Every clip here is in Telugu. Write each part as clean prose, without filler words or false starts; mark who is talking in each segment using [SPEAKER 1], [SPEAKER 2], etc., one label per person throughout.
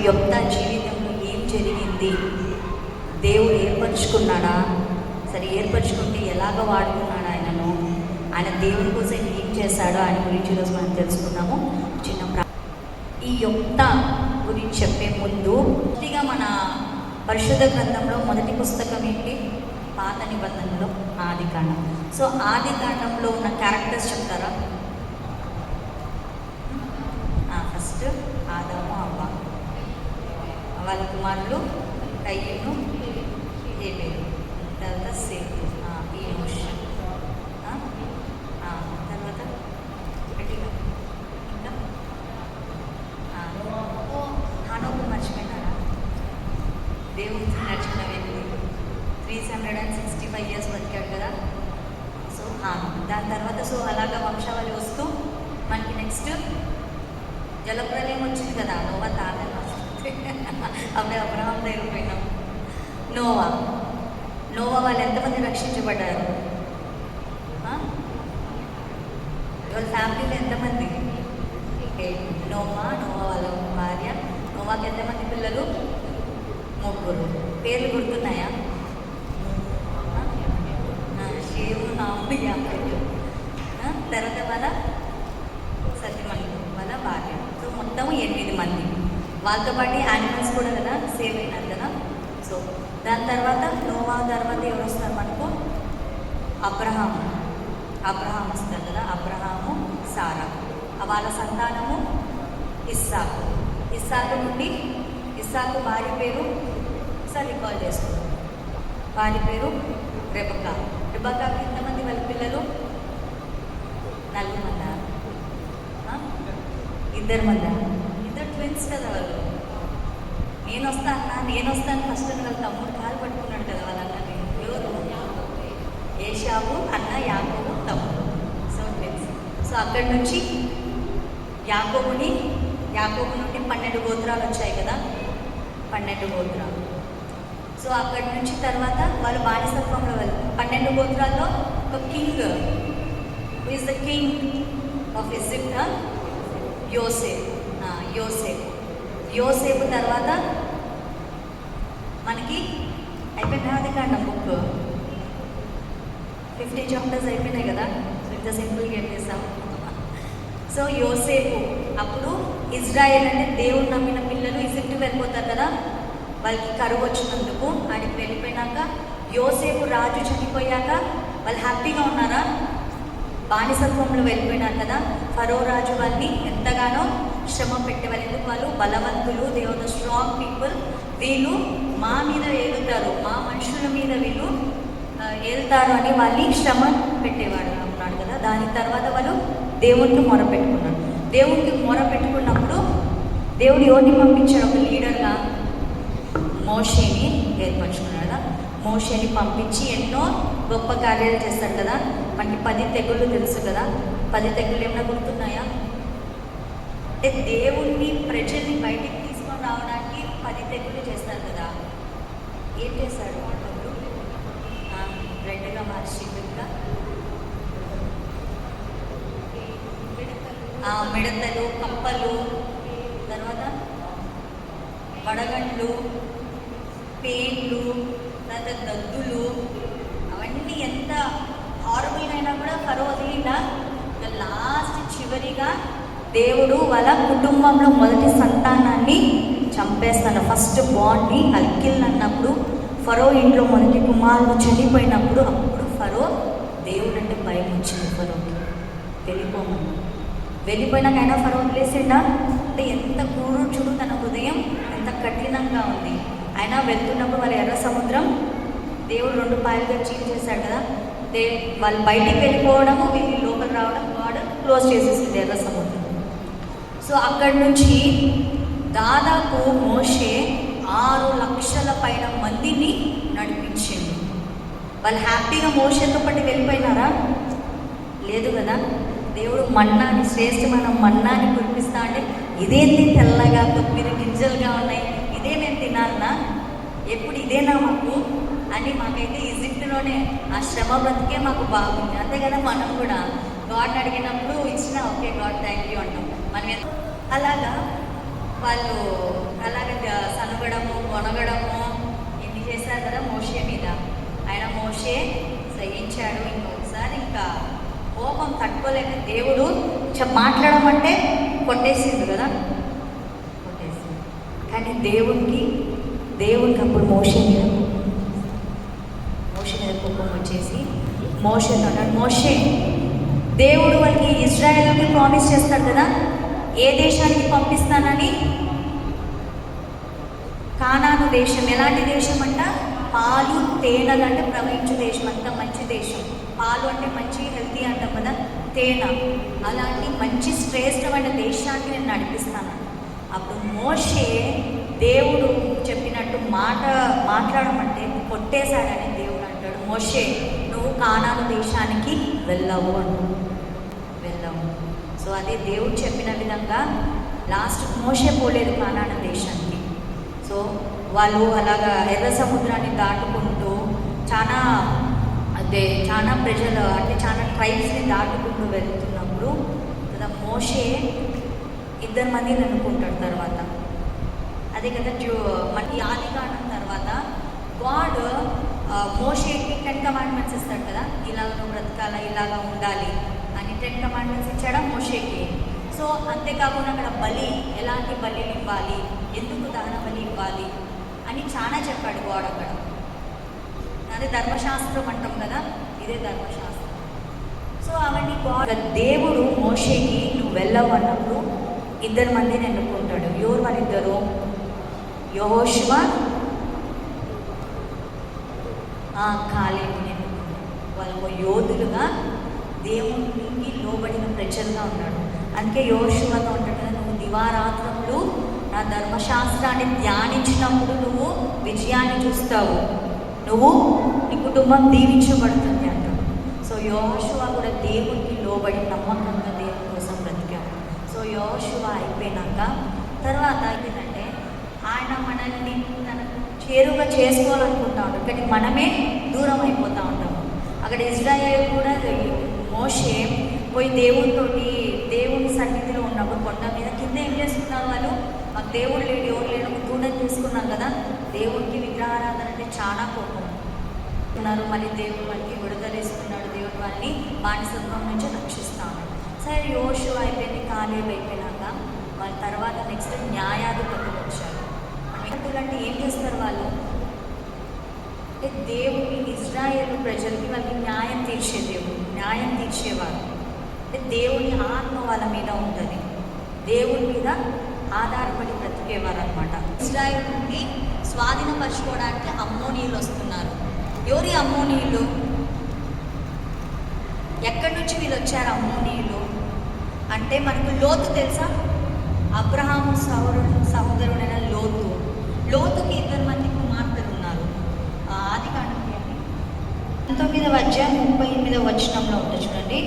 [SPEAKER 1] యొప్తా జీవితంలో ఏం జరిగింది, దేవుడు ఏర్పరచుకున్నాడా, సరే ఏర్పరచుకుంటే ఎలాగ వాడుకున్నాడు ఆయనను, ఆయన దేవుడి కోసం ఏం చేశాడో ఆయన గురించి ఈరోజు మనం తెలుసుకుందాము. చిన్న ఈ యొప్తా గురించి చెప్పే ముందు మొదటిగా మన పరిశుద్ధ గ్రంథంలో మొదటి పుస్తకం ఏంటి? పాత నిబంధనలో ఆదికాండం. సో ఆదికాండంలో ఉన్న క్యారెక్టర్స్ చెప్తారా? ఫస్ట్ ఆదాము, అవ్వ, వాళ్ళ కుమారులు కయ్యను, హేబేలు, తర్వాత సేతు, ఈనోష్, తర్వాత గట్టిగా ఇంకా హానోకు మర్చిపోయినారా? దేవుడు నడిచిన వ్యక్తి 365 years బతికాడు కదా. సో దాని తర్వాత సో అలాగా వంశావళి వస్తూ మనకి నెక్స్ట్ జలప్రలయం వచ్చింది కదా. నోవా తాతలు అప్పుడే అబ్రహాం దగ్గర పోయినాం. నోవా వాళ్ళు ఎంతమంది రక్షించబడ్డారు? వాళ్ళ ఫ్యామిలీలో ఎంతమంది? నోవా వాళ్ళ భార్య, నోవాకి ఎంతమంది పిల్లలు? 3. పేర్లు గుర్తున్నాయా? షేము, నాము, యాపెతు, తర్వాత వాళ్ళ సత్యమణి వాళ్ళ భార్య. సో మొత్తం 8 మంది. వాళ్ళతో పాటు యానిమల్స్ కూడా కదా సేవ్ అయినారు కదా. సో దాని తర్వాత నోవా తర్వాత ఎవరు వస్తారు మనకు? అబ్రహాం వస్తారు కదా. అబ్రహాము, సారా, వాళ్ళ సంతానము ఇస్సాకు నుండి ఇస్సాకు భార్య పేరు ఒకసారి రికాల్ చేసుకుంటాం. భార్య పేరు రెబెక్కాకి ఎంతమంది వాళ్ళ పిల్లలు? 4 మందా? 2 మందా? 2 ట్విన్స్ కదా వాళ్ళు. నేను వస్తాను ఫస్ట్ వాళ్ళ తమ్ముడు కాలు పట్టుకున్నాడు కదా వాళ్ళ అన్నని. ఎవరు? ఏషావు అన్న, యాకోబు తమ్ముడు. So twins. సో అక్కడి నుంచి యాకోబు నుండి 12 గోత్రాలు వచ్చాయి కదా. 12 గోత్రాలు. సో అక్కడి నుంచి తర్వాత వాళ్ళు బానిసత్వంలో వెళ్ళి 12 గోత్రాల్లో ఒక king, who is the king of Egypt? యోసేపు తర్వాత మనకి అయిపోయిన ఆదికాండం బుక్ 50 చాప్టర్స్ అయిపోయినాయి కదా. సో ఇంత సింపుల్గా చెప్పేసాం. సో యోసేపు అప్పుడు ఇజ్రాయెల్ అంటే దేవుడు నమ్మిన పిల్లలు ఈజిప్ట్ వెళ్ళిపోతారు కదా. వాళ్ళకి కరువు వచ్చినందుకు ఆడికి వెళ్ళిపోయినాక యోసేపు రాజు చనిపోయాక వాళ్ళు హ్యాపీగా ఉన్నారా? బానిసత్వంలో వెళ్ళిపోయినారు కదా. ఫరో రాజు వాళ్ళని ఎంతగానో శ్రమ పెట్టేవాళ్ళు. ఎందుకు? వాళ్ళు బలవంతులు, they are the strong people. వీళ్ళు మా మీద ఏలుతారు, మా మనుషుల మీద వీళ్ళు ఏలుతారు అని వాళ్ళని శ్రమ పెట్టేవాడు అన్నాడు కదా. దాని తర్వాత వాళ్ళు దేవునికి మొరపెట్టుకున్నప్పుడు దేవుడు ఎవరిని పంపించాడు? ఒక లీడర్గా మోషేని ఏర్పరచుకున్నాడు. మోషేని పంపించి ఎన్నో గొప్ప కార్యాలు చేస్తాడు కదా. మనకి 10 తెగుళ్ళు తెలుసు కదా. 10 తెగుళ్ళు ఏమైనా గుర్తున్నాయా? అంటే దేవుణ్ణి, ప్రజల్ని బయటికి తీసుకొని రావడానికి 10 తెగుళ్ళు చేస్తారు కదా. ఏం చేశాడు? వాళ్ళు రెడ్గా మార్చి మిడతలు, కప్పలు, తర్వాత వడగండ్లు, పేన్లు, తర్వాత దద్దులు, అవన్నీ ఎంత హారబుల్గా అయినా కూడా ఫరో వదిలిందా? లాస్ట్ చివరిగా దేవుడు వాళ్ళ కుటుంబంలో మొదటి సంతానాన్ని చంపేస్తాడు. ఫస్ట్ బాండ్ని అల్కిల్ అన్నప్పుడు ఫరో ఇంట్లో మొదటి కుమారుడు చనిపోయినప్పుడు అప్పుడు ఫరో దేవుడు అంటే భయం వచ్చింది ఫరోకి. వెళ్ళిపోయినాక అయినా ఫరో వదిలేసిండా? అంటే ఎంత క్రూరుడు చూడు, తన హృదయం ఎంత కఠినంగా ఉంది. అయినా వెళ్తున్నప్పుడు వాళ్ళ ఎర్ర సముద్రం దేవుడు 2 పాయలుగా చీల్చేశాడు కదా. వాళ్ళు బయటికి వెళ్ళిపోవడము, వీళ్ళు లోపల రావడం వాడు క్లోజ్ చేసేసింది ఎర్ర సముద్రం. సో అక్కడి నుంచి దాదాపు మోషే 6 లక్షల పైన మందిని నడిపించింది. వాళ్ళు హ్యాపీగా మోషేతో పాటు వెళ్ళిపోయినారా? లేదు కదా. దేవుడు మన్నాని, శ్రేష్టమైన మన్నాని కురిపిస్తా అంటే ఇదేంటి తెల్లగా తొమ్మిది గింజలుగా ఉన్నాయి, ఇదే నేను తినాలనా, ఎప్పుడు ఇదేనా మాకు అని మాకైతే ఈజిప్ట్లోనే ఆ శ్రమ బ్రతికే మాకు బాగుంది. అంతే కదా. మనం కూడా గాడ్ని అడిగినప్పుడు ఇచ్చిన ఓకే గాడ్ థ్యాంక్ యూ అంటాం. మనం అలాగా వాళ్ళు అలాగే తట్టుకోలేక దేవుడు మాట్లాడమంటే కొట్టేసింది కదా, కొట్టేసింది. కానీ దేవునికి అప్పుడు మోషే మీద కోపం వచ్చేసి మోషేతో అన్నాడు, మోషే దేవుడు వాళ్ళకి ఇజ్రాయెల్కి ప్రామిస్ చేస్తాడు కదా ఏ దేశానికి పంపిస్తానని. కానాను దేశం. ఎలాంటి దేశం అంట? పాలు తేనెలు అంటే ప్రవహించే దేశం, అంత మంచి దేశం. పాలు అంటే మంచి హెల్తీ అంటాం కదా, తేనె అలాంటి మంచి శ్రేష్టమైన దేశానికి నేను నడిపిస్తాను. అప్పుడు మోషే దేవుడు చెప్పినట్టు మాట్లాడమంటే కొట్టేశాడని దేవుడు అంటాడు, మోషే నువ్వు కానాను దేశానికి వెళ్ళవు వెళ్ళవు. సో అదే దేవుడు చెప్పిన విధంగా లాస్ట్ మోషే పోలేదు కానాను దేశానికి. సో వాళ్ళు అలాగా ఎర్ర సముద్రాన్ని దాటుకుంటూ చాలా ప్రజలు అంటే చాలా ట్రైబ్స్ని దాటుకుంటూ వెళ్తున్నప్పుడు కదా మోషే 2 మందిని అనుకుంటాడు. తర్వాత అదే కదా మనకి ఆదికాండం తర్వాత గాడ్ మోషేకి 10 కమాండ్మెంట్స్ ఇస్తాడు కదా, ఇలాగ నువ్వు బ్రతకాల, ఇలాగా ఉండాలి అని 10 కమాండ్మెంట్స్ ఇచ్చాడా మోషేకి. సో అంతేకాకుండా అక్కడ బలి, ఎలాంటి బలిని ఇవ్వాలి, ఎందుకు దహన బలి ఇవ్వాలి అని చాలా చెప్పాడు గాడ్ అక్కడ. అదే ధర్మశాస్త్రం అంటాం కదా, ఇదే ధర్మశాస్త్రం. సో అవన్నీ గాడ్ దేవుడు మోషేకి నువ్వు వెళ్ళవు అన్నప్పుడు 2 మందిని ఎన్నుకుంటాడు. ఎవరు వాళ్ళిద్దరు? యెహోషువ, కాలేబుని ఎన్నుకుంటాడు. వాళ్ళు యోధులుగా దేవునికి లోబడిన ప్రజలుగా ఉన్నాడు. అందుకే యెహోషువతో ఉంటాడు కదా, నువ్వు దివారాత్రములు నా ధర్మశాస్త్రాన్ని ధ్యానించినప్పుడు నువ్వు విజయాన్ని చూస్తావు, నీ కుటుంబం దీవించబడుతుంది అంటాడు. సో యెహోషువ కూడా దేవునికి లోబడి నమ్మకంగా దేవుని కోసం బ్రతికాడు. సో యెహోషువ అయిపోయినాక తర్వాత ఏంటంటే ఆయన మనల్ని తనకు చేరుగా చేసుకోవాలనుకుంటా ఉంటాడు, కానీ మనమే దూరం అయిపోతూ ఉంటాము. అక్కడ ఇజ్రాయేల్ కూడా మోషే పోయి దేవుని సన్నిధిలో ఉన్నప్పుడు కొండ మీద కింద ఏం చేసుకున్నారు వాళ్ళు? మాకు దేవుడు లేడు, ఎవరు లేడు, దూరం చేసుకున్నాం కదా. దేవుడికి విగ్రహారాధన అంటే చాలా కోపం ఉన్నారు. మళ్ళీ దేవుడు వాళ్ళకి విడుదలేస్తున్నాడు, దేవుడు వాళ్ళని బానిసత్వం నుంచి రక్షిస్తాడు. సరే యెహోషువ అయిపోయింది, కాలేబు అయిపోయినాక వాళ్ళ తర్వాత నెక్స్ట్ న్యాయాధిపతులు వచ్చారు. అంటే ఏం చేస్తారు వాళ్ళు? అంటే దేవుని ఇజ్రాయేలు ప్రజలకి వాళ్ళకి న్యాయం తీర్చేవారు. అంటే దేవుని ఆత్మ వాళ్ళ మీద ఉంటుంది, దేవుని మీద ఆధారపడి బ్రతికేవారు అనమాట. ఇజ్రాయేల్ నుండి స్వాధీనపరచుకోవడానికి అమ్మోనీయులు వస్తున్నారు. ఎవరి అమ్మోనీయులు? ఎక్కడి నుంచి వీళ్ళు వచ్చారు అమ్మోనీయులు అంటే మనకు లోతు తెలుసా? అబ్రహాము సహోదరుడైన లోతుకి 2 మంది కుమార్తెలు ఉన్నారు. ఆదికాండం 19వ అధ్యాయం 38వ వచనంలో ఉంటుంది చూడండి.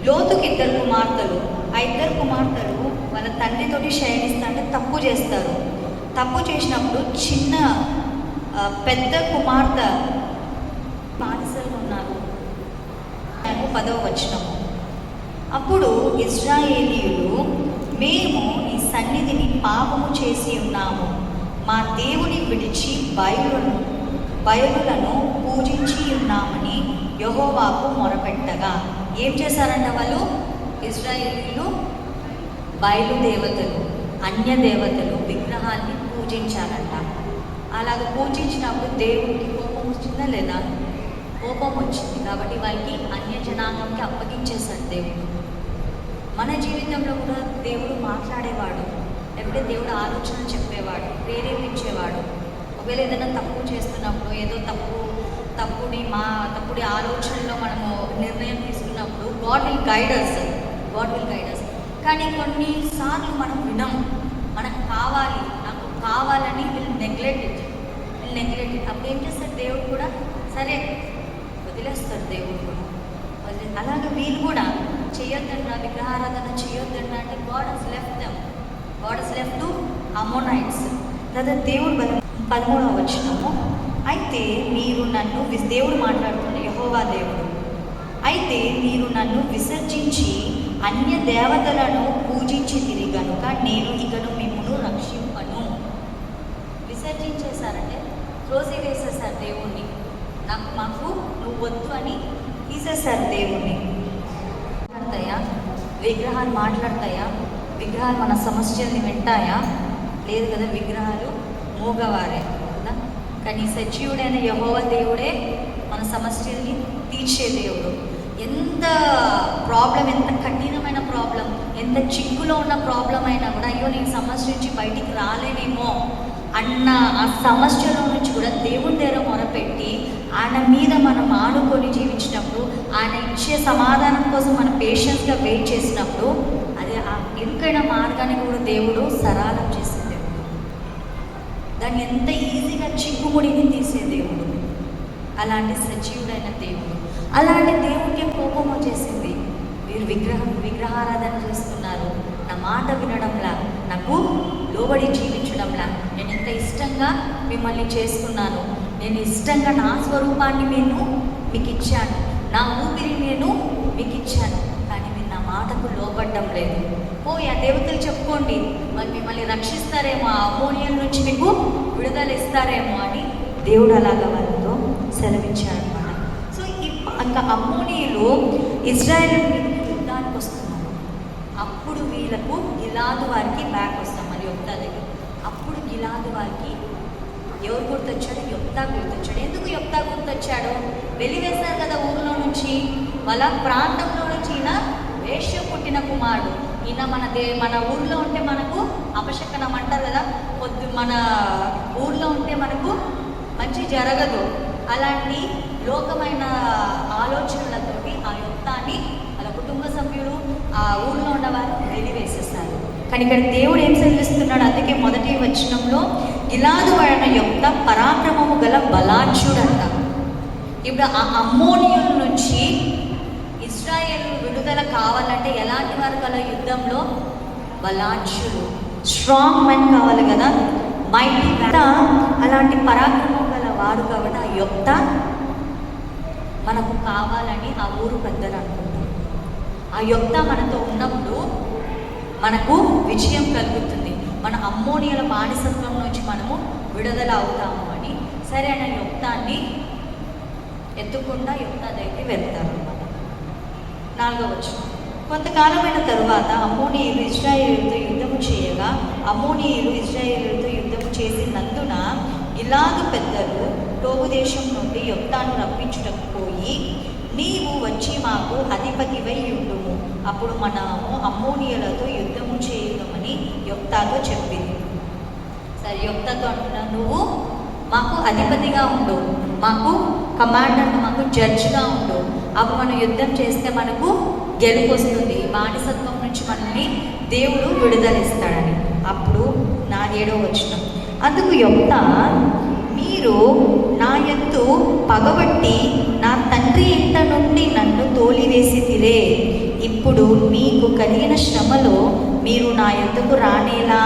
[SPEAKER 1] లోతుకి 2 కుమార్తెలు. ఆ 2 కుమార్తెలు వాళ్ళ తండ్రితోటి శయనిస్తా అంటే తప్పు చేస్తారు. తప్పు చేసినప్పుడు పెద్ద కుమార్తె బానిసలు ఉన్నారు. 10వ వచనము. అప్పుడు ఇశ్రాయేలీయులు, మేము నీ సన్నిధిని పాపము చేసి ఉన్నాము, మా దేవుని విడిచి బయలులను పూజించి ఉన్నామని యెహోవాకు మొరపెట్టగా ఏం చేశారంట వాళ్ళు? ఇశ్రాయేలీయులు బయలుదేవతలు, అన్య దేవతలు, విగ్రహాన్ని పూజించారంట. అలాగ పూజించినప్పుడు దేవుడికి కోపం వచ్చిందా లేదా? కోపం వచ్చింది. కాబట్టి వాళ్ళకి అన్య జనాంగంకి అప్పగించేశాడు దేవుడు. మన జీవితంలో కూడా దేవుడు మాట్లాడేవాడు, లేకపోతే దేవుడు ఆలోచన చెప్పేవాడు, ప్రేరేపించేవాడు. ఒకవేళ ఏదైనా తప్పు చేస్తున్నప్పుడు, ఏదో తప్పుడి ఆలోచనలో మనము నిర్ణయం తీసుకున్నప్పుడు గాడ్ విల్ గైడ్ us. కానీ కొన్నిసార్లు మనం వినం. మనకు నాకు కావాలని విల్ నెగ్లెక్ట్ ఇట్. అప్పుడు ఏం చేస్తాడు దేవుడు కూడా? సరే వదిలేస్తాడు దేవుడు కూడా. అలాగే వీళ్ళు కూడా చేయొద్దన్నా, విగ్రహారాధన చేయొద్దన్నా అంటే గాడ్ హస్ లెఫ్ట్ టు అమోనైట్స్. లేదా దేవుడు 13వ వచనము. అయితే మీరు నన్ను దేవుడు మాట్లాడుతున్న యెహోవా దేవుడు, అయితే మీరు నన్ను విసర్జించి అన్య దేవతలను పూజించితిరి గనుక నేను ఇకను మిమ్మును రక్షింపను. విసర్జించేశారంటే త్రోసివేసేశారు దేవుణ్ణి. మాకు నువ్వు వద్దు అని తీసేశారు దేవుణ్ణి. అవుతాయా? విగ్రహాలు మాట్లాడతాయా? విగ్రహాలు మన సమస్యల్ని వింటాయా? లేదు కదా. విగ్రహాలు మూగవారే కదా. కానీ సజీవుడైన యెహోవా దేవుడే మన సమస్యల్ని తీర్చే దేవుడు. ఎంత ప్రాబ్లం, ఎంత కఠినమైన ప్రాబ్లం, ఎంత చిక్కులో ఉన్న ప్రాబ్లం అయినా కూడా, అయ్యో నేను సమస్య నుంచి బయటికి రాలేనేమో అన్న ఆ సమస్యలో నుంచి కూడా దేవుని దగ్గర మొరపెట్టి ఆయన మీద మనం ఆనుకొని జీవించినప్పుడు, ఆయన ఇచ్చే సమాధానం కోసం మనం పేషెన్స్గా వెయిట్ చేసినప్పుడు, అది ఆ ఇరుకైన మార్గాన్ని కూడా దేవుడు సరళం చేసే దేవుడు. దాన్ని ఎంత ఈజీగా చిక్కుముడిని తీసే దేవుడు. అలాంటి సజీవుడైన దేవుడు. అలాంటి దేవుడికి కోపం వచ్చేసింది. మీరు విగ్రహారాధన చేస్తున్నారు, నా మాట వినడంలా, నాకు లోబడి జీవించడంలా, నేను ఎంత ఇష్టంగా మిమ్మల్ని చేసుకున్నాను, నేను ఇష్టంగా నా స్వరూపాన్ని మీకు ఇచ్చాను, నా ఊపిరి నేను మీకు ఇచ్చాను, కానీ మీరు నా మాటకు లోబడ్డం లేదు. ఆ దేవతలు చెప్పుకోండి, మరి మిమ్మల్ని రక్షిస్తారేమో, ఆ అమోనియల్ నుంచి మీకు విడుదల ఇస్తారేమో అని దేవుడు అలాగా వాళ్ళతో సెలవిచ్చారనమాట. సో ఇంకా అమ్మోనీయులు ఇజ్రాయేల్ యుద్ధానికి వస్తున్నారు. అప్పుడు వీళ్ళకు గిలాదు వారికి బ్యాక్ వస్తాం మరి యొప్తా దగ్గర. అప్పుడు గిలాదు వారికి ఎవరు గుర్తొచ్చాడు? యొప్తా గుర్తొచ్చాడు. ఎందుకు యొప్తా గుర్తొచ్చాడు? వెలివేశారు కదా ఊరిలో నుంచి, వాళ్ళ ప్రాంతంలో నుంచి. ఈయన వేశ్య పుట్టిన కుమారుడు. ఈయన మన ఊర్లో ఉంటే మనకు అపశకనం అంటారు కదా, మన ఊర్లో ఉంటే మనకు మంచి జరగదు. అలాంటి లోకమైన ఆలోచనలతోటి ఆ యుద్ధాన్ని వాళ్ళ కుటుంబ సభ్యులు, ఆ ఊళ్ళో ఉన్నవారు వెలివేసేస్తారు. కానీ ఇక్కడ దేవుడు ఏం సెలవిస్తున్నాడు? అందుకే మొదటి వచనంలో గిలాదు వాడైన యొప్తా పరాక్రమము గల బలాఢ్యుడంట. ఇప్పుడు ఆ అమ్మోనియుల నుంచి ఇజ్రాయేల్ విడుదల కావాలంటే ఎలాంటి వారు గల యుద్ధంలో? బలాఢ్యులు, స్ట్రాంగ్ మెన్ కావాలి కదా, మైటీ. అలాంటి పరాక్రమం గల వాడు కాబట్టి ఆ యొప్తా మనకు కావాలని ఆ ఊరు పెద్దలు అనుకుంటారు. ఆ యొప్తా మనతో ఉన్నప్పుడు మనకు విజయం కలుగుతుంది, మన అమ్మోనియల బానిసత్వం నుంచి మనము విడుదల అవుతాము అని. సరే అన్న యొప్తాన్ని ఎత్తుకుండా యొప్తా దగ్గరికి వెళ్తారు అన్నమాట. 4వ వచనం. కొంతకాలమైన తరువాత అమ్మోనీయులు ఇశ్రాయేలుతో యుద్ధము చేయగా, అమ్మోనీయులు ఇశ్రాయేలుతో యుద్ధము చేసినందున గిలాదు పెద్దలు టోబు దేశం నుండి యొప్తాను రప్పించుటకు పోయి, నీవు వచ్చి మాకు అధిపతివై ఉండుము, అప్పుడు మనము అమ్మోనీయులతో యుద్ధము చేయుదామని యొప్తాతో చెప్పింది. సరే, యొప్తాతో అంటున్నా, నువ్వు మాకు అధిపతిగా ఉండు, మాకు కమాండర్గా, మాకు జడ్జిగా ఉండు, అప్పుడు మనం యుద్ధం చేస్తే మనకు గెలుపు వస్తుంది, బానిసత్వం నుంచి మనల్ని దేవుడు విడుదలిస్తాడని. అప్పుడు 7వ వచనం. అందుకు యొప్తా, మీరు నా యందు పగబట్టి నా తండ్రి ఇంట నుండి నన్ను తోలివేసితిరే, ఇప్పుడు మీకు కలిగిన శ్రమలో మీరు నా యందుకు రానేలా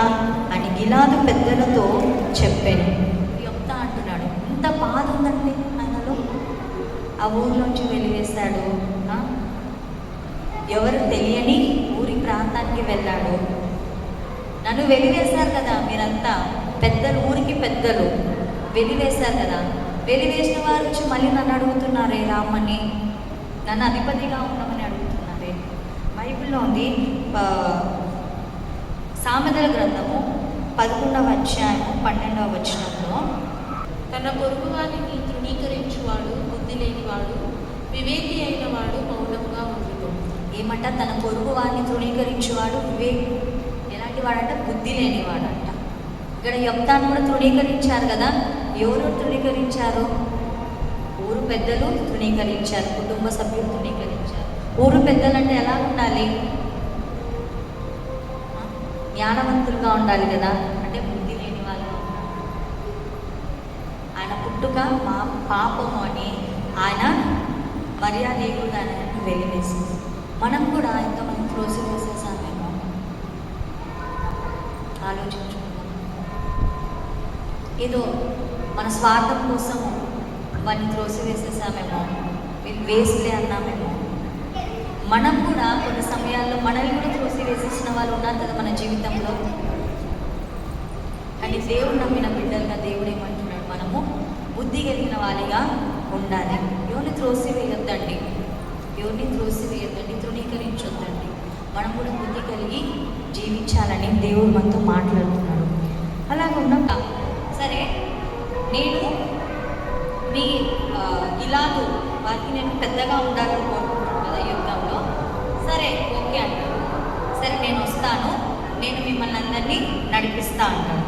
[SPEAKER 1] అని గిలాదు పెద్దలతో చెప్పాను. యొప్తా అంటున్నాడు, ఇంత బాధ ఉందండి ఆయనలో. ఆ ఊరిలోంచి వెలివేశాడు, ఎవరు తెలియని ఊరి ప్రాంతానికి వెళ్ళాడు. నన్ను వెలివేశారు కదా మీరంతా, పెద్దలు, ఊరికి పెద్దలు వెలివేశారు కదా. వెలివేసిన వారు వచ్చి మళ్ళీ నన్ను అడుగుతున్నారే, రామని, నన్ను అధిపతిగా ఉండమని అడుగుతున్నారే. బైబిల్లో ఉంది, సామెతల గ్రంథము 11వ అధ్యాయము 12వ వచనంలో,
[SPEAKER 2] తన పొరుగు వారిని తృణీకరించువాడు బుద్ధి లేనివాడు, వివేకి అయిన వాడు మౌనంగా ఉండును.
[SPEAKER 1] ఏమంట? తన పొరుగు వారిని తృణీకరించేవాడు ఎలాంటి వాడంట? బుద్ధి లేనివాడంట. ఇక్కడ యొప్తాను కూడా తృణీకరించారు కదా. ఎవరు తృణీకరించారు? ఊరు పెద్దలు తృణీకరించారు, కుటుంబ సభ్యులు తృణీకరించారు. ఊరు పెద్దలు అంటే ఎలా ఉండాలి? జ్ఞానవంతులుగా ఉండాలి కదా. అంటే బుద్ధి లేని వాళ్ళు. ఆయన పుట్టుక పాపము అని ఆయన మర్యాదేవుడు దాన్ని వెలివేసింది. మనం కూడా ఎంతమంది త్రోసి వేసేసామేమో ఆలోచించుకుందాం. ఏదో మన స్వార్థం కోసము వాడిని త్రోసి వేసేసామేమో, వీళ్ళు వేస్ట్లే అన్నామేమో. మనం కూడా కొన్ని సమయాల్లో మనల్ని కూడా త్రోసి వేసేసిన వాళ్ళు ఉన్నారు కదా మన జీవితంలో. కానీ దేవుడు నమ్మిన బిడ్డలుగా దేవుడు ఏమంటున్నాడు? మనము బుద్ధి కలిగిన వారిగా ఉండాలి. ఎవరిని త్రోసి వేయొద్దండి. ఎవరిని త్రోసివేయద్దండి, తృణీకరించొద్దండి. మనం కూడా బుద్ధి కలిగి జీవించాలని దేవుడు మనతో మాట్లాడుతున్నాడు. అలాగున్నాక సరే, నేను మీ ఇలాగూ వారికి నేను పెద్దగా ఉండాలని కోరుకుంటున్నాను కదా యుద్ధంలో. సరే ఓకే అంటారు. సరే నేను వస్తాను, నేను మిమ్మల్ని అందరినీ నడిపిస్తా అంటాను.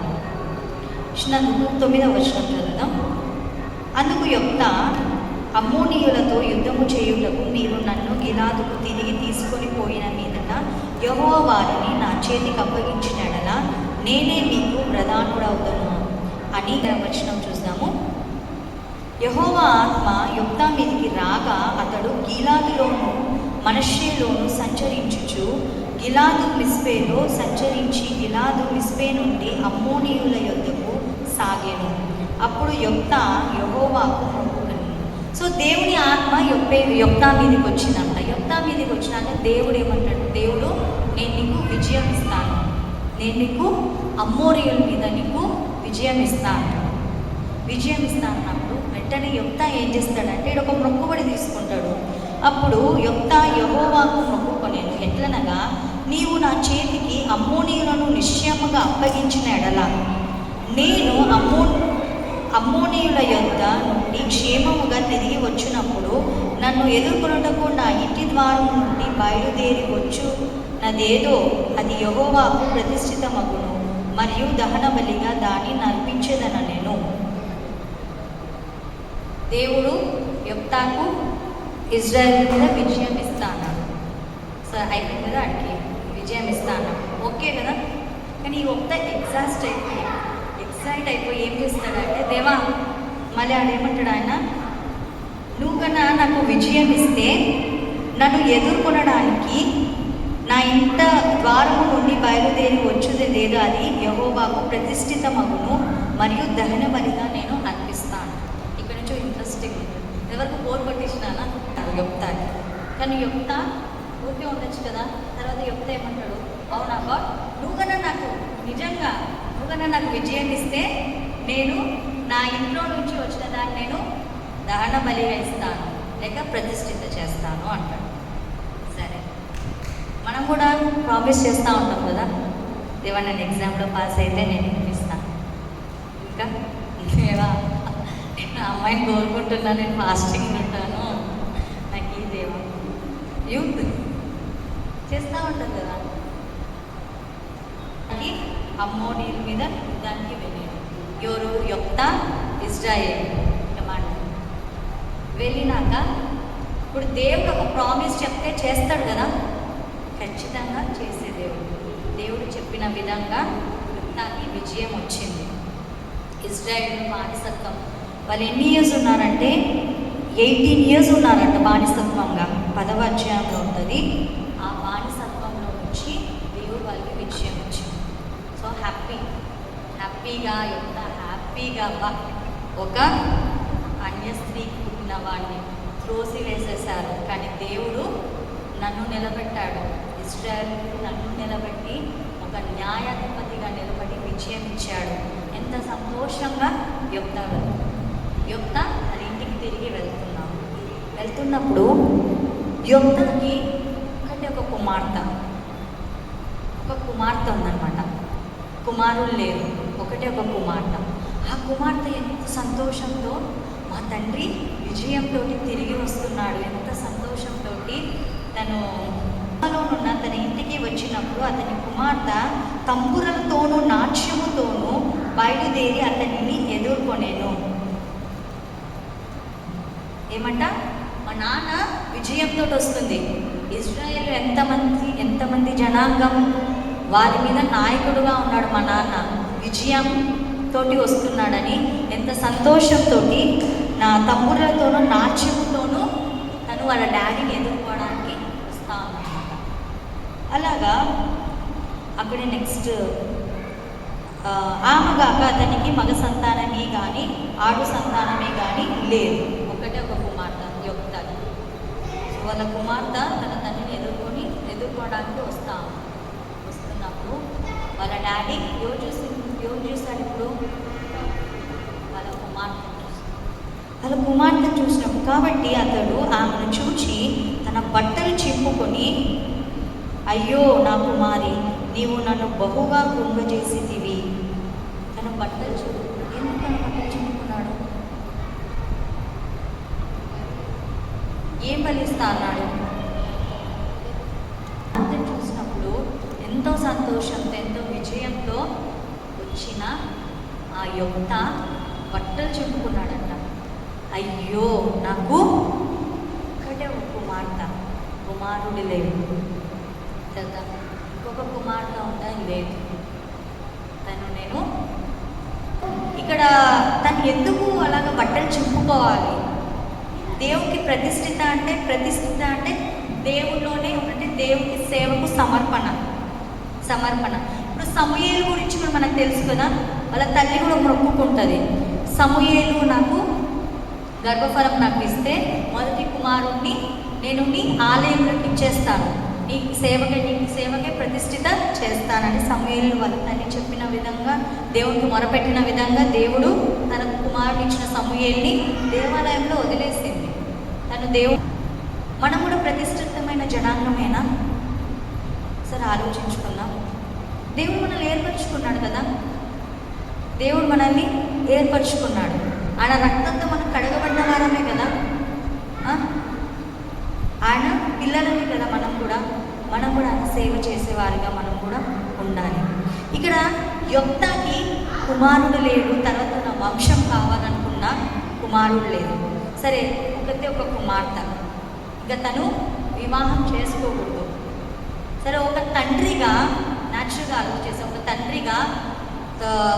[SPEAKER 1] 9వ వచనం చదువుదాం. అందుకు యొప్తా, అమ్మోనీయులతో యుద్ధము చేయుటకు మీరు నన్ను గిలాదుకు తిరిగి తీసుకొని పోయిన మీదట యెహోవా వారిని నా చేతికి అప్పగించిన యెడల నేనే మీకు ప్రధానుడవుతాను అని వచనం చూద్దాము. యెహోవా ఆత్మ యొప్తా మీదికి రాగా అతడు గిలాదులోను మనష్షేలోను సంచరించుచు గిలాదు మిస్పేలో సంచరించి గిలాదు మిస్పే నుండి అమ్మోనీయుల యొద్దకు సాగెను. అప్పుడు యొప్తా యెహోవాకు మొక్కుకొనెను. సో దేవుని ఆత్మ యొప్తా మీదకి వచ్చిందంట. యొప్తా మీదకి వచ్చినాక దేవుడు ఏమంటాడు? దేవుడు నేను నీకు విజయం ఇస్తాను, నేను నీకు అమ్మోనీయుల మీద నీకు విజయం ఇస్తాను. విజయం ఇస్తాను అన్నప్పుడు వెంటనే యొప్తా ఏం చేస్తాడంటే ఇక్కడ ఒక మొక్కుబడి తీసుకుంటాడు. అప్పుడు యొప్తా యెహోవాకు మొక్కుకొనెను. ఎట్లనగా, నీవు నా చేతికి అమ్మోనీయులను నిశ్చయముగా అప్పగించిన ఎడల నేను అమ్మోనీయుల యొద్ద నుండి క్షేమముగా తిరిగి వచ్చినప్పుడు నన్ను ఎదుర్కొనుటకు నా ఇంటి ద్వారం నుండి బయలుదేరి వచ్చునదేదో అది యెహోవాకు ప్రతిష్ఠితమగును, మరియు దహన బలిగా దాన్ని నర్పించేదన నేను. దేవుడు యొప్తాకు ఇజ్రాయెల్ మీద విజయం ఇస్తాను. సరే అయిపోయింది కదా, అడిగి విజయం ఇస్తాను, ఓకే కదా. కానీ ఈ ఒక్క ఎగ్జైట్ అయిపోయి ఏం చేస్తాడంటే, దేవా మళ్ళీ ఆడేమంటాడు ఆయన, నువ్వు కన్నా నాకు విజయం ఇస్తే నన్ను ఎదుర్కొనడానికి నా ఇంట ద్వారము నుండి బయలుదేరి వచ్చేది లేదు, అది యెహోవాకు ప్రతిష్ఠితమగును, మరియు దహన బలిగా నేను అర్పిస్తాను. ఇక్కడ నుంచి ఇంట్రెస్టింగ్ ఉంటుంది. ఎవరికి బోర్ కొట్టించినానా యొప్తాకి. కానీ యొప్తా ఓకే ఉండొచ్చు కదా. తర్వాత యొప్తా ఏమంటాడు, అవునా గాడ్, నువ్వు కన్నా నాకు నిజంగా నాకు విజయం ఇస్తే నేను నా ఇంట్లో నుంచి వచ్చిన దాన్ని నేను దహన బలిగా ఇస్తాను, లేక ప్రతిష్ఠిత చేస్తాను అంటాడు. సరే, మనం కూడా ప్రామిస్ చేస్తూ ఉంటాం కదా, దేవా నేను ఎగ్జామ్లో పాస్ అయితే నేను ఇప్పిస్తాను, ఇంకా దేవా నేను అమ్మాయిని కోరుకుంటున్నా, నేను ఫాస్టింగ్ ఉంటాను, నాకు ఈ దేవా యూత్ చేస్తూ ఉంటాం కదా. అమ్మోనీయుల మీద యుద్ధానికి వెళ్ళాడు. ఎవరు? యొప్తా, ఇజ్రాయేల్ కమాండర్. వెళ్ళినాక ఇప్పుడు దేవుడు ఒక ప్రామిస్ చెప్తే చేస్తాడు కదా, ఖచ్చితంగా చేసే దేవుడు చెప్పిన విధంగా యొప్తాకి విజయం వచ్చింది. ఇజ్రాయేల్ బానిసత్వం, వాళ్ళు ఎన్ని ఇయర్స్ ఉన్నారంటే 18 ఇయర్స్ ఉన్నారంట బానిసత్వంగా. 10వ అధ్యాయంలో ఉంటుంది. ఆ బానిసత్వంలో నుంచి దేవుడు వాళ్ళకి విజయం వచ్చింది. సో హ్యాపీగా యొప్తా హ్యాపీగా ఒక అన్య స్త్రీ పుట్టిన వాడిని త్రోసివేసేశారు. కానీ దేవుడు నన్ను నిలబెట్టాడు, ఇజ్రాయేల్ నన్ను నిలబెట్టి ఒక న్యాయాధిపతిగా నిలబడి విజయం ఇచ్చాడు. ఎంత సంతోషంగా యొప్తా అది ఇంటికి తిరిగి వెళ్తున్నప్పుడు యొప్తాకి ఒక కుమార్తె ఉందన్నమాట. కుమారులు లేరు, ఒకటే ఒక కుమార్తె. ఆ కుమార్తె ఎంత సంతోషంతో మా తండ్రి విజయంతో తిరిగి వస్తున్నాడు, ఎంత సంతోషంతో తను తన ఇంటికి వచ్చినప్పుడు అతని కుమార్తె తంబురలతోనూ నాట్యముతోనూ బయలుదేరి అతనిని ఎదుర్కొనేను. ఏమంట? మా నాన్న విజయంతో వస్తుంది. ఇజ్రాయేల్ ఎంతమంది జనాంగం, వారి మీద నాయకుడుగా ఉన్నాడు మా నాన్న, విజయంతో వస్తున్నాడని ఎంత సంతోషంతో నా తమ్ముళ్ళతోనూ నాట్యముతోనూ తను వాళ్ళ డాడీని ఎదుర్కోవడానికి వస్తా ఉన్నమాట. అలాగా అక్కడే నెక్స్ట్, ఆమెగాక అతనికి మగ సంతానమే కానీ ఆడు సంతానమే కానీ లేదు, ఒకటే ఒక కుమార్తె యొప్తాకి. వాళ్ళ కుమార్తె తన తండ్రిని ఎదుర్కోవడానికి వస్తున్నప్పుడు వాళ్ళ డాడీ ఎవరు చూస్తాడు? ఇప్పుడు వాళ్ళ కుమార్తె చూసినప్పుడు. కాబట్టి అతడు ఆమెను చూచి తన బట్టలు చింపుకొని, అయ్యో నా కుమారి, నీవు నన్ను బహుగా కృంగజేసితివి. తన బట్టలు చింపుకున్నాడు. ఎందుకు తన బట్టలు చింపుకున్నాడు? ఏం బలిస్తా అన్నాడు? అందరు చూసినప్పుడు ఎంతో సంతోషంతో, ఎంతో విజయంతో వచ్చిన ఆ యొప్త బట్టలు చింపుకున్నాడంట. అయ్యో నాకు ఒక్కటే ఒక కుమారుడు లేడు కదా, ఇంకొక కుమార్తె ఉందా? లేదు. నేను ఇక్కడ తను ఎందుకు అలాగ బట్టలు చింపుకోవాలి? దేవునికి ప్రతిష్ఠిత అంటే దేవుల్లోనే, అంటే దేవునికి సేవకు సమర్పణ. ఇప్పుడు సమూయేలు గురించి కూడా మనకు తెలుసు కదా, వాళ్ళ తల్లి కూడా మొక్కుకుంటుంది, సమూయేలు నాకు గర్భఫలం నాకు ఇస్తే మొదటి కుమారుణ్ణి నేను నీ ఆలయంలోకి ఇచ్చేస్తాను, నీ సేవకే ప్రతిష్ఠిత చేస్తానని సమూయేలు వాళ్ళ తల్లి చెప్పిన విధంగా, దేవునికి మొరపెట్టిన విధంగా దేవుడు తన కుమారుని ఇచ్చిన సమూయేల్ని దేవాలయంలో వదిలేసింది. మనం కూడా ప్రతిష్ఠితమైన జనాంగమేనా? సరే ఆలోచించుకుందాం. దేవుడు మనల్ని ఏర్పరచుకున్నాడు కదా, దేవుడు మనల్ని ఏర్పరచుకున్నాడు. ఆయన రక్తంతో మనం కడగబడ్డ వారమే కదా, ఆయన పిల్లలమే కదా. మనం కూడా ఆయన సేవ చేసేవారిగా మనం కూడా ఉండాలి. ఇక్కడ యొప్తాకి కుమారుడు లేడు, తర్వాత నా వంశం కావాలనుకున్న కుమారుడు లేదు. సరే, ఒక కుమార్తె, ఇక తను వివాహం చేసుకోకూడదు. సరే, ఒక తండ్రిగా న్యాచురల్గా ఆలోచిస్తే, ఒక తండ్రిగా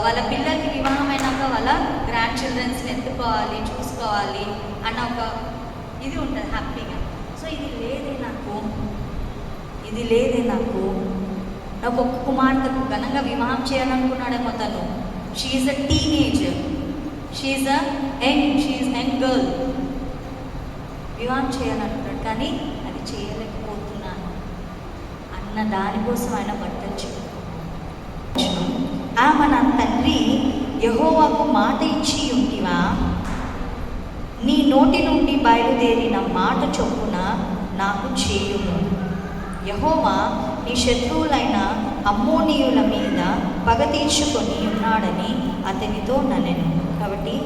[SPEAKER 1] వాళ్ళ పిల్లలకి వివాహం అయినాక వాళ్ళ గ్రాండ్ చిల్డ్రన్స్ని ఎత్తుకోవాలి, చూసుకోవాలి అన్న ఒక ఇది ఉంటుంది హ్యాపీగా. సో ఇది లేదే నాకు ఒక కుమార్తెకు ఘనంగా వివాహం చేయాలనుకున్నాడేమో తను. She's a teenager, she's young girl. వివాహం చేయాలనుకున్నాడు, కానీ అది చేయలేకపోతున్నాను అన్న దానికోసం ఆయన బట్టలు చెప్పుకున్నాడు. మన తండ్రి యెహోవాకు మాట ఇచ్చి ఉంటివా, నీ నోటి నుండి బయలుదేరిన మాట చొప్పున నాకు చేయుము. యెహోవా నీ శత్రువులైన అమ్మోనీయుల మీద పగ తీర్చుకొని ఉన్నాడని అతనితో నన్నెను. కాబట్టి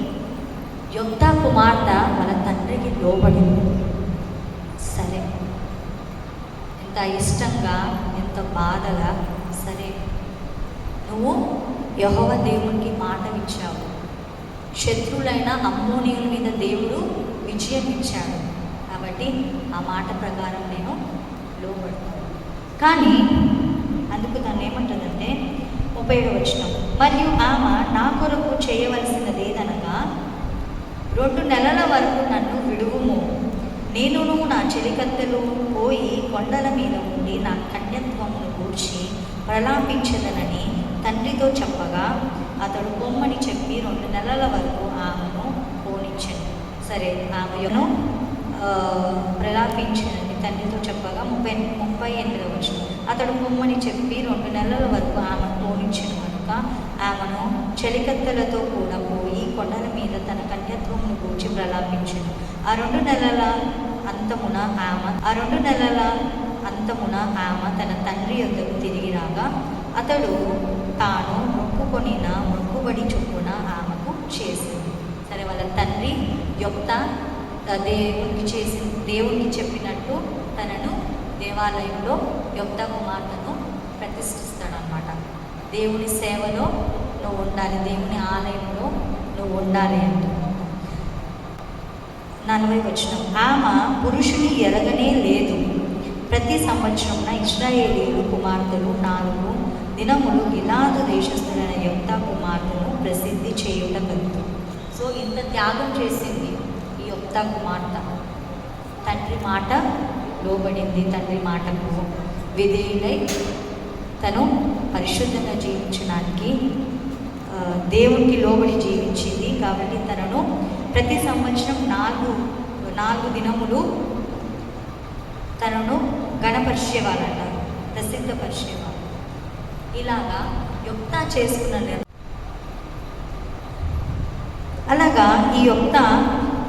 [SPEAKER 1] యొప్తా కుమార్తె వాళ్ళ తండ్రికి లోబడింది. సరే, ఎంత ఇష్టంగా, ఎంత బాధగా, సరే నువ్వు యెహోవా దేవునికి మాట ఇచ్చావు, శత్రువులైన అమ్మోనీయుల మీద దేవుడు విజయం ఇచ్చాడు, కాబట్టి ఆ మాట ప్రకారం నేను లోబడతాను. కానీ అందుకు దాన్ని ఏమంటుందంటే 37వ వచనం, మరియు ఆమె నా కొరకు చేయవలసినదేదనగా 2 నెలల వరకు నన్ను విడువుము, నేనును నా చెలికత్తెలు పోయి కొండల మీద ఉండి నా కన్యత్వమును గూర్చి ప్రలాపించదనని తండ్రితో చెప్పగా అతడు పొమ్మని చెప్పి 2 నెలల వరకు ఆమెను పోనిచ్చాను. సరే, ఆమెను ప్రలాపించదని తండ్రితో చెప్పగా 38వ వచనం, అతడు పొమ్మని చెప్పి 2 నెలల వరకు ఆమెను పోనిచ్చాను కనుక ఆమెను చెలికత్తెలతో కూడా పోయి కొండల మీద తన కన్యత్వమును గూర్చి ప్రలాపించాను. ఆ 2 నెలల అంతమున ఆమె తన తండ్రి యొద్దకు తిరిగి రాగా అతడు తాను మొక్కుకొనిన మొక్కుబడి చొప్పున ఆమెకు చేసింది. సరే, వాళ్ళ తండ్రి యొప్తా దేవునికి చెప్పినట్టు తనను దేవాలయంలో యొప్తా కుమార్తెను ప్రతిష్ఠిస్తాడనమాట. దేవుని సేవలో నువ్వు ఉండాలి, దేవుని ఆలయంలో నువ్వు ఉండాలి అంటూ. 40వ వచనం, ఆమె పురుషుని ఎరగనే లేదు. ప్రతి సంవత్సరంన ఇశ్రాయేలీయులు కుమార్తెలు 4 దినములు గిలాదు దేశస్థులైన యొప్తా కుమార్తెను ప్రసిద్ధి చేయుట కలుగు. సో ఇంత త్యాగం చేసింది ఈ యొప్తా కుమార్తె. తండ్రి మాట లోబడింది, తండ్రి మాటకు విధేయుడై తను పరిశుద్ధంగా జీవించడానికి దేవునికి లోబడి జీవించింది. కాబట్టి తనను ప్రతి సంవత్సరం 4 దినములు తనను గణపరిచేవాళ్ళంట, ప్రసిద్ధపరిచేవాళ్ళు. ఇలాగా యొప్తా చేసుకున్న అలాగా ఈ యొప్తా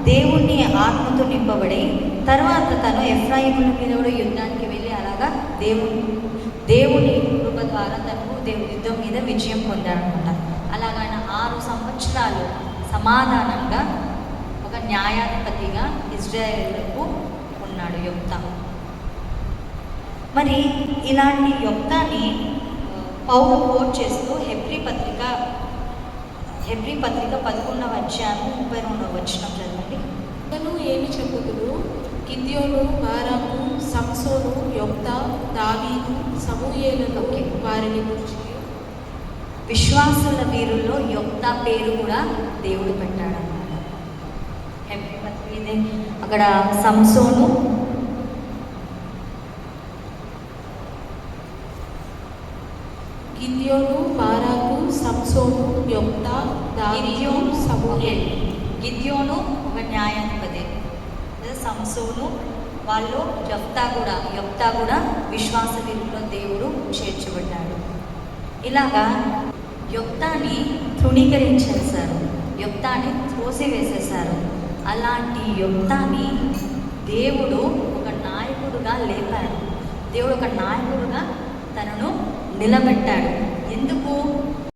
[SPEAKER 1] దేవుణ్ణి ఆత్మతో నింపబడి తర్వాత తను ఎఫ్రాయిముల మీద కూడా యుద్ధానికి వెళ్ళి అలాగా దేవుని కృప ద్వారా తనకు దేవుని యుద్ధం మీద విజయం పొందాడనమాట. అలాగ ఆయన 6 సంవత్సరాలు సమాధానంగా ఒక న్యాయాధిపతిగా ఇజ్రాయేలుకు ఉన్నాడు యొప్తా. మరి ఇలాంటి యొప్తాని పౌలు కోట్ చేస్తూ హెబ్రీ పత్రిక 11వ అధ్యాయం 32వ వచనం చదవండి.
[SPEAKER 2] అతను ఏమి చెప్పుదురు? గిద్యోను, బారాకు, సంసోను, యొప్తా, దావీదు, సమూయేలును వారిని గురించి.
[SPEAKER 1] విశ్వాసుల వీరుల్లో యొప్తా పేరు కూడా దేవుడు పెట్టాడన్నమాట. హెబ్రీ పత్రిక ఇదే. అక్కడ సంసోను,
[SPEAKER 2] గిద్యోను, బారాకు, సంసోను, యొప్తా, దావీదు, సమూయేలు.
[SPEAKER 1] గిద్యోను ఒక న్యాయాధిపతి, సంసోను వాళ్ళు యొప్తా కూడా విశ్వాస వీరుల్లో దేవుడు చేర్చబడ్డాడు. ఇలాగా యొప్తాని తృణీకరించేశారు, యొప్తాని త్రోసివేసేశారు. అలాంటి యొప్తాని దేవుడు ఒక నాయకుడుగా లేపాడు. దేవుడు ఒక నాయకుడుగా తనను నిలబెట్టాడు. ఎందుకు?